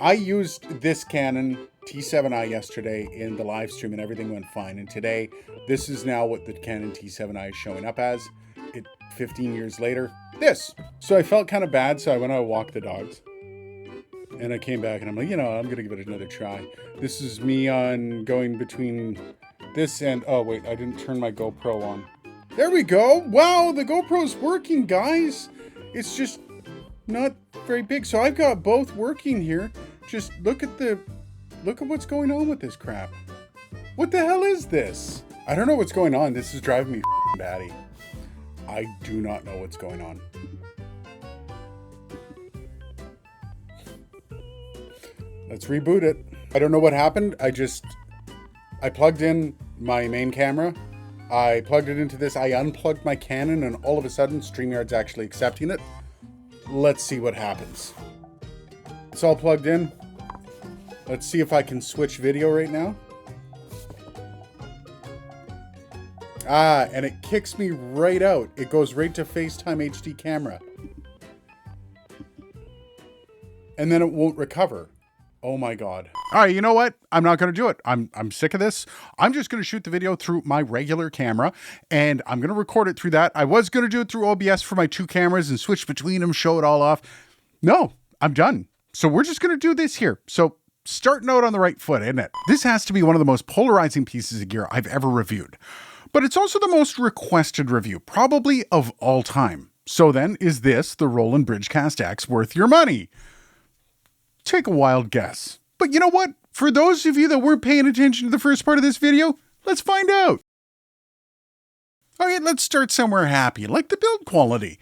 I used this Canon T7i yesterday in the live stream and everything went fine. And today, this is now what the Canon T7i is showing up as. 15 years later, this. So I felt kind of bad, so I went out and walked the dogs. And I came back and I'm like, I'm going to give it another try. This is me on going between this and, oh wait, I didn't turn my GoPro on. There we go. Wow, the GoPro's working, guys. It's just not very big. So I've got both working here. Just look at what's going on with this crap. What the hell is this? I don't know what's going on. This is driving me batty. I do not know what's going on. Let's reboot it. I don't know what happened. I plugged in my main camera. I plugged it into this. I unplugged my Canon and all of a sudden StreamerX actually accepting it. Let's see what happens. It's all plugged in. Let's see if I can switch video right now. And it kicks me right out. It goes right to FaceTime HD camera. And then it won't recover. Oh my God. All right, you know what? I'm not going to do it. I'm sick of this. I'm just going to shoot the video through my regular camera and I'm going to record it through that. I was going to do it through OBS for my two cameras and switch between them, show it all off. No, I'm done. So we're just going to do this here. So starting out on the right foot, isn't it? This has to be one of the most polarizing pieces of gear I've ever reviewed. But it's also the most requested review, probably of all time. So then, is this, the Roland Bridgecast X, worth your money? Take a wild guess. But you know what? For those of you that weren't paying attention to the first part of this video, let's find out. Okay, let's start somewhere happy, like the build quality.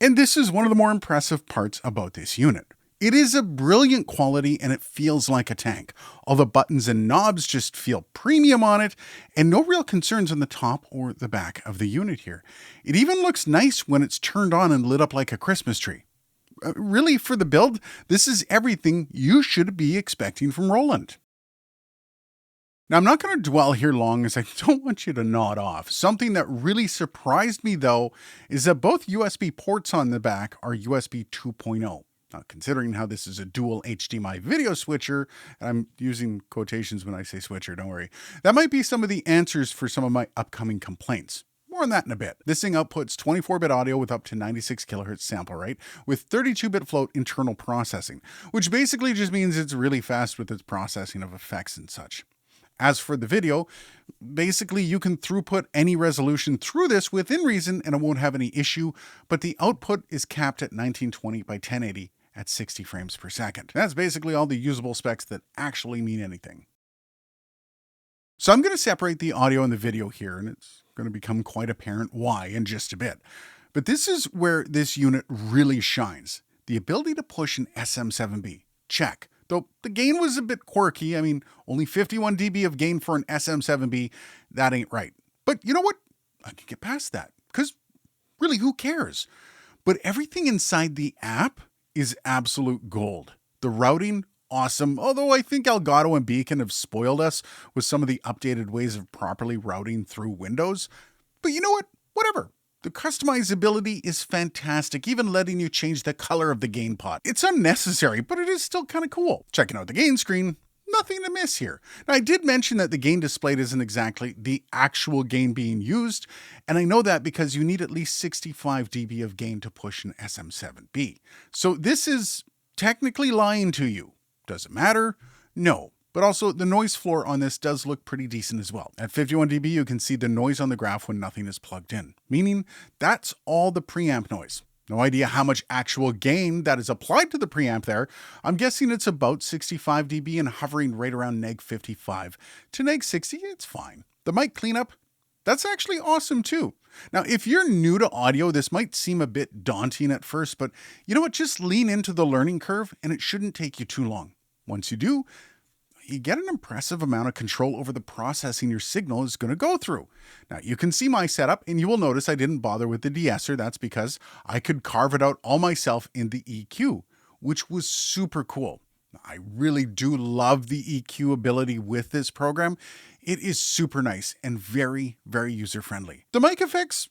And this is one of the more impressive parts about this unit. It is a brilliant quality and it feels like a tank. All the buttons and knobs just feel premium on it and no real concerns on the top or the back of the unit here. It even looks nice when it's turned on and lit up like a Christmas tree. Really, for the build, this is everything you should be expecting from Roland. Now, I'm not going to dwell here long as I don't want you to nod off. Something that really surprised me, though, is that both USB ports on the back are USB 2.0. Now, considering how this is a dual HDMI video switcher, and I'm using quotations when I say switcher, don't worry, that might be some of the answers for some of my upcoming complaints. More on that in a bit. This thing outputs 24-bit audio with up to 96 kilohertz sample rate with 32-bit float internal processing, which basically just means it's really fast with its processing of effects and such. As for the video, basically you can throughput any resolution through this within reason and it won't have any issue, but the output is capped at 1920 by 1080 at 60 frames per second. That's basically all the usable specs that actually mean anything. So I'm going to separate the audio and the video here, and it's going to become quite apparent why in just a bit. But this is where this unit really shines. The ability to push an SM7B. Check. Though the gain was a bit quirky. I mean, only 51 dB of gain for an SM7B. That ain't right. But you know what? I can get past that. Because really, who cares? But everything inside the app is absolute gold. The routing, awesome. Although I think Elgato and Beacon have spoiled us with some of the updated ways of properly routing through Windows. But you know what? Whatever. The customizability is fantastic, even letting you change the color of the gain pot. It's unnecessary, but it is still kind of cool. Checking out the gain screen, nothing to miss here. Now, I did mention that the gain displayed isn't exactly the actual gain being used, and I know that because you need at least 65 dB of gain to push an SM7B. So this is technically lying to you. Does it matter? No. But also, the noise floor on this does look pretty decent as well. At 51 dB, you can see the noise on the graph when nothing is plugged in, meaning that's all the preamp noise. No idea how much actual gain that is applied to the preamp there. I'm guessing it's about 65 dB and hovering right around neg 55 to neg 60. It's fine. The mic cleanup, that's actually awesome too. Now, if you're new to audio, this might seem a bit daunting at first, but you know what? Just lean into the learning curve and it shouldn't take you too long. Once you do, you get an impressive amount of control over the processing your signal is going to go through. Now, you can see my setup, and you will notice I didn't bother with the de-esser. That's because I could carve it out all myself in the EQ, which was super cool. I really do love the EQ ability with this program. It is super nice and very, very user-friendly. The mic effects,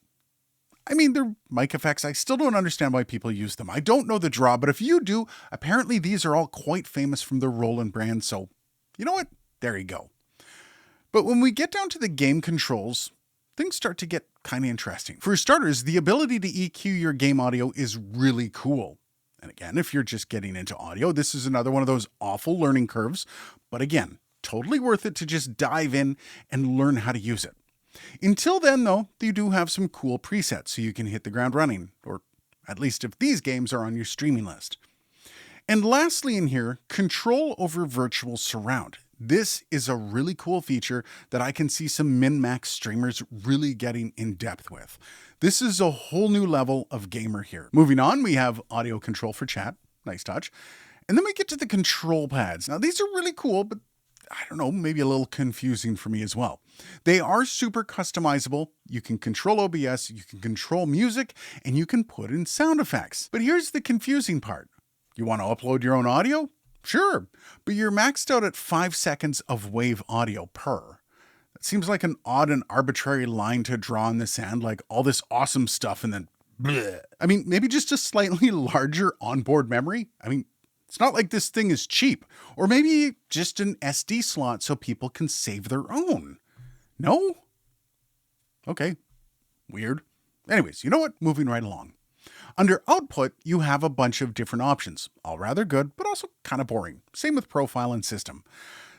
I mean, they're mic effects. I still don't understand why people use them. I don't know the draw, but if you do, apparently these are all quite famous from the Roland brand. So, you know what? There you go. But when we get down to the game controls, things start to get kind of interesting. For starters, the ability to EQ your game audio is really cool. And again, if you're just getting into audio, this is another one of those awful learning curves. But again, totally worth it to just dive in and learn how to use it. Until then, though, you do have some cool presets so you can hit the ground running, or at least if these games are on your streaming list. And lastly in here, control over virtual surround. This is a really cool feature that I can see some min-max streamers really getting in depth with. This is a whole new level of gamer here. Moving on, we have audio control for chat. Nice touch. And then we get to the control pads. Now, these are really cool, but I don't know, maybe a little confusing for me as well. They are super customizable. You can control OBS, you can control music, and you can put in sound effects. But here's the confusing part. You want to upload your own audio? Sure, but you're maxed out at 5 seconds of wave audio per. That seems like an odd and arbitrary line to draw in the sand, like all this awesome stuff and then bleh. I mean, maybe just a slightly larger onboard memory? I mean, it's not like this thing is cheap. Or maybe just an SD slot so people can save their own. No? Okay. Weird. Anyways, you know what? Moving right along. Under output, you have a bunch of different options. All rather good, but also kind of boring. Same with profile and system.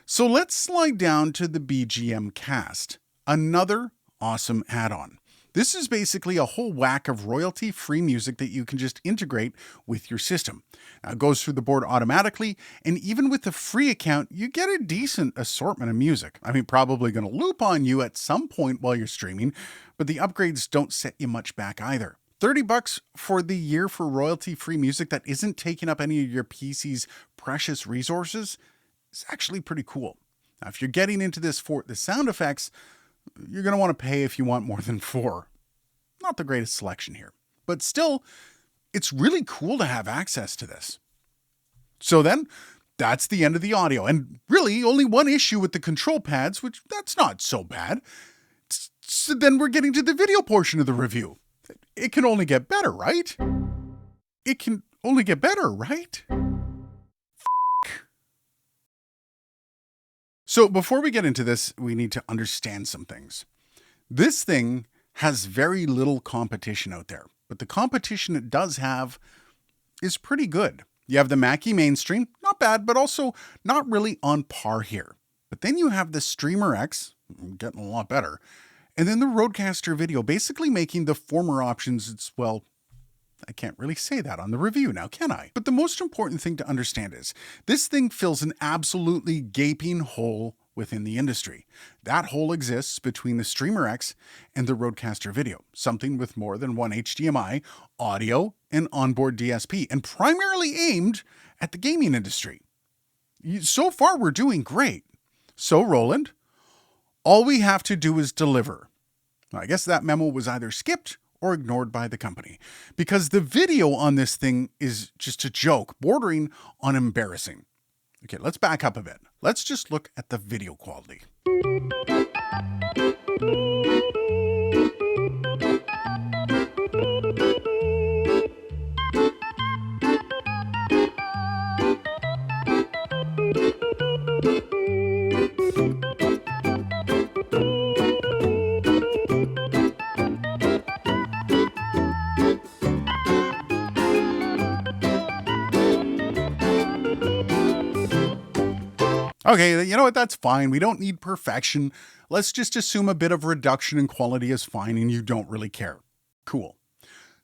So let's slide down to the BGM Cast. Another awesome add-on. This is basically a whole whack of royalty-free music that you can just integrate with your system. Now, it goes through the board automatically, and even with the free account, you get a decent assortment of music. I mean, probably going to loop on you at some point while you're streaming, but the upgrades don't set you much back either. $30 for the year for royalty-free music that isn't taking up any of your PC's precious resources is actually pretty cool. Now, if you're getting into this for the sound effects, you're going to want to pay if you want more than 4. Not the greatest selection here, but still, it's really cool to have access to this. So then, that's the end of the audio, and really only one issue with the control pads, which that's not so bad. So then we're getting to the video portion of the review. It can only get better, right? It can only get better, right? So before we get into this, we need to understand some things. This thing has very little competition out there, but the competition it does have is pretty good. You have the Mackie mainstream, not bad, but also not really on par here. But then you have the StreamerX, getting a lot better, and then the Rodecaster Video, basically making the former options, it's, well, I can't really say that on the review now, can I? But the most important thing to understand is, this thing fills an absolutely gaping hole within the industry. That hole exists between the StreamerX and the Rodecaster Video, something with more than one HDMI, audio, and onboard DSP, and primarily aimed at the gaming industry. So far, we're doing great. So, Roland, all we have to do is deliver. I guess that memo was either skipped or ignored by the company, because the video on this thing is just a joke, bordering on embarrassing. Okay, let's back up a bit. Let's just look at the video quality. Okay, you know what? That's fine. We don't need perfection. Let's just assume a bit of reduction in quality is fine and you don't really care. Cool.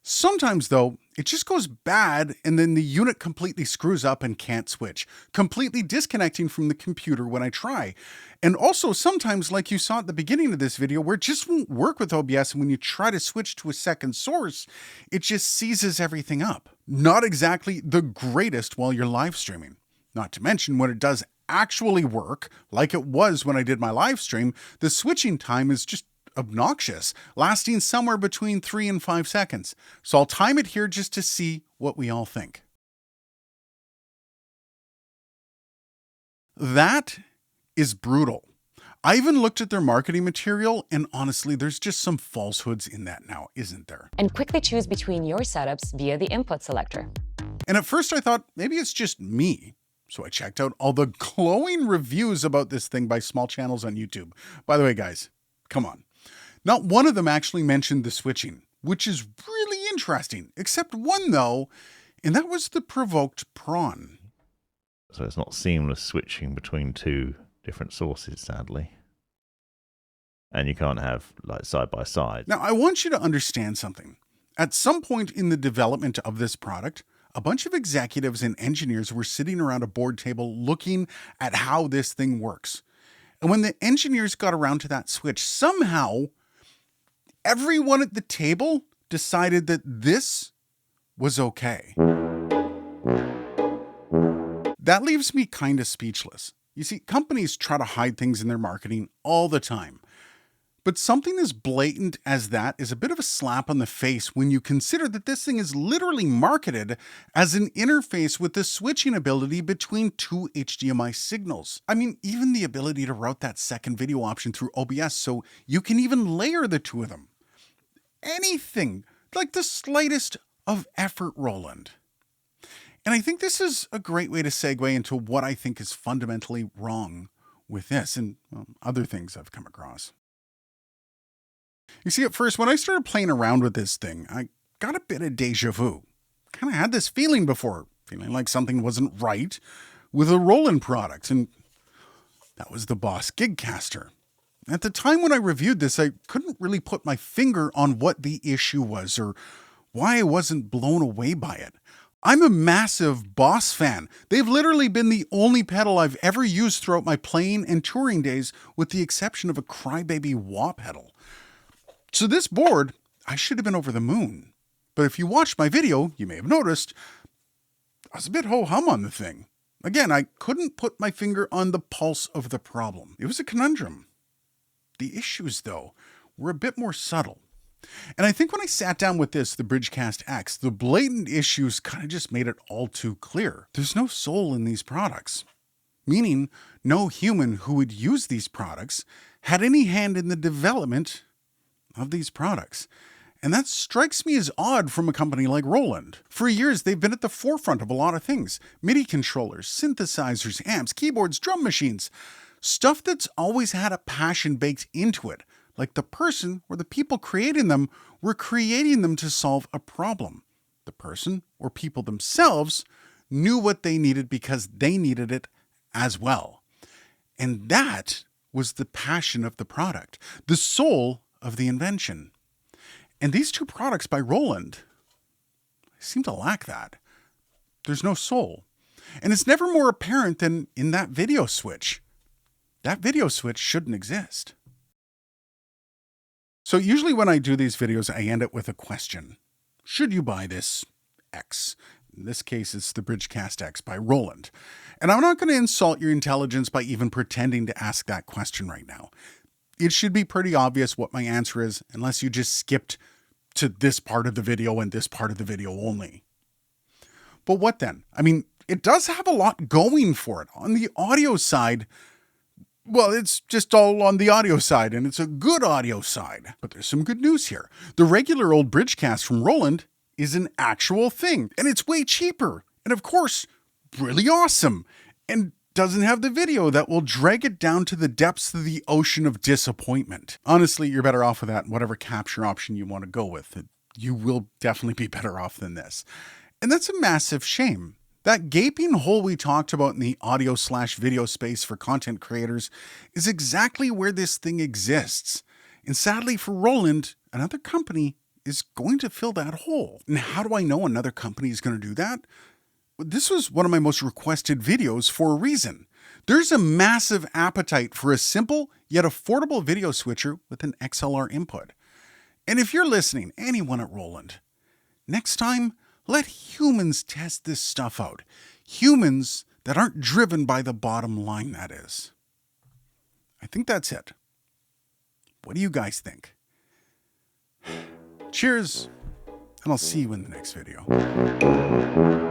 Sometimes, though, it just goes bad and then the unit completely screws up and can't switch, completely disconnecting from the computer when I try. And also sometimes, like you saw at the beginning of this video, where it just won't work with OBS, and when you try to switch to a second source, it just seizes everything up. Not exactly the greatest while you're live streaming. Not to mention, when it does actually work, like it was when I did my live stream, the switching time is just obnoxious, lasting somewhere between 3 and 5 seconds. So I'll time it here just to see what we all think. That is brutal. I even looked at their marketing material, and honestly, there's just some falsehoods in that now, isn't there? And quickly choose between your setups via the input selector. And at first I thought maybe it's just me. So I checked out all the glowing reviews about this thing by small channels on YouTube. By the way, guys, come on. Not one of them actually mentioned the switching, which is really interesting, except one though, and that was the provoked prawn. So it's not seamless switching between two different sources, sadly. And you can't have like side by side. Now, I want you to understand something. At some point in the development of this product, a bunch of executives and engineers were sitting around a board table looking at how this thing works. And when the engineers got around to that switch, somehow everyone at the table decided that this was okay. That leaves me kind of speechless. You see, companies try to hide things in their marketing all the time. But something as blatant as that is a bit of a slap on the face when you consider that this thing is literally marketed as an interface with the switching ability between two HDMI signals. I mean, even the ability to route that second video option through OBS so you can even layer the two of them. Anything, like the slightest of effort, Roland. And I think this is a great way to segue into what I think is fundamentally wrong with this and other things I've come across. You see, at first, when I started playing around with this thing, I got a bit of deja vu. Kind of had this feeling before, feeling like something wasn't right with a Roland product, and that was the Boss Gigcaster. At the time when I reviewed this, I couldn't really put my finger on what the issue was or why I wasn't blown away by it. I'm a massive Boss fan. They've literally been the only pedal I've ever used throughout my playing and touring days, with the exception of a crybaby wah pedal. So this board, I should have been over the moon. But if you watched my video, you may have noticed I was a bit ho-hum on the thing. Again, I couldn't put my finger on the pulse of the problem. It was a conundrum. The issues, though, were a bit more subtle. And I think when I sat down with this, the Bridgecast X, the blatant issues kind of just made it all too clear. There's no soul in these products. Meaning, no human who would use these products had any hand in the development of these products. And that strikes me as odd from a company like Roland. For years, they've been at the forefront of a lot of things. MIDI controllers, synthesizers, amps, keyboards, drum machines. Stuff that's always had a passion baked into it. Like the person or the people creating them were creating them to solve a problem. The person or people themselves knew what they needed because they needed it as well. And that was the passion of the product, the soul of the invention. And these two products by Roland seem to lack that. There's no soul. And it's never more apparent than in that video switch. That video switch shouldn't exist. So usually when I do these videos, I end it with a question. Should you buy this X? In this case, it's the Bridgecast X by Roland. And I'm not going to insult your intelligence by even pretending to ask that question right now. It should be pretty obvious what my answer is, unless you just skipped to this part of the video and this part of the video only. But what then? I mean, it does have a lot going for it. On the audio side, well, it's just all on the audio side, and it's a good audio side. But there's some good news here. The regular old Bridgecast from Roland is an actual thing, and it's way cheaper. And of course, really awesome. And doesn't have the video that will drag it down to the depths of the ocean of disappointment. Honestly, you're better off with that, whatever capture option you want to go with. You will definitely be better off than this. And that's a massive shame. That gaping hole we talked about in the audio/video space for content creators is exactly where this thing exists. And sadly for Roland, another company is going to fill that hole. And how do I know another company is going to do that? This was one of my most requested videos for a reason. There's a massive appetite for a simple yet affordable video switcher with an XLR input. And if you're listening, anyone at Roland, next time, let humans test this stuff out. Humans that aren't driven by the bottom line, that is. I think that's it. What do you guys think? Cheers, and I'll see you in the next video.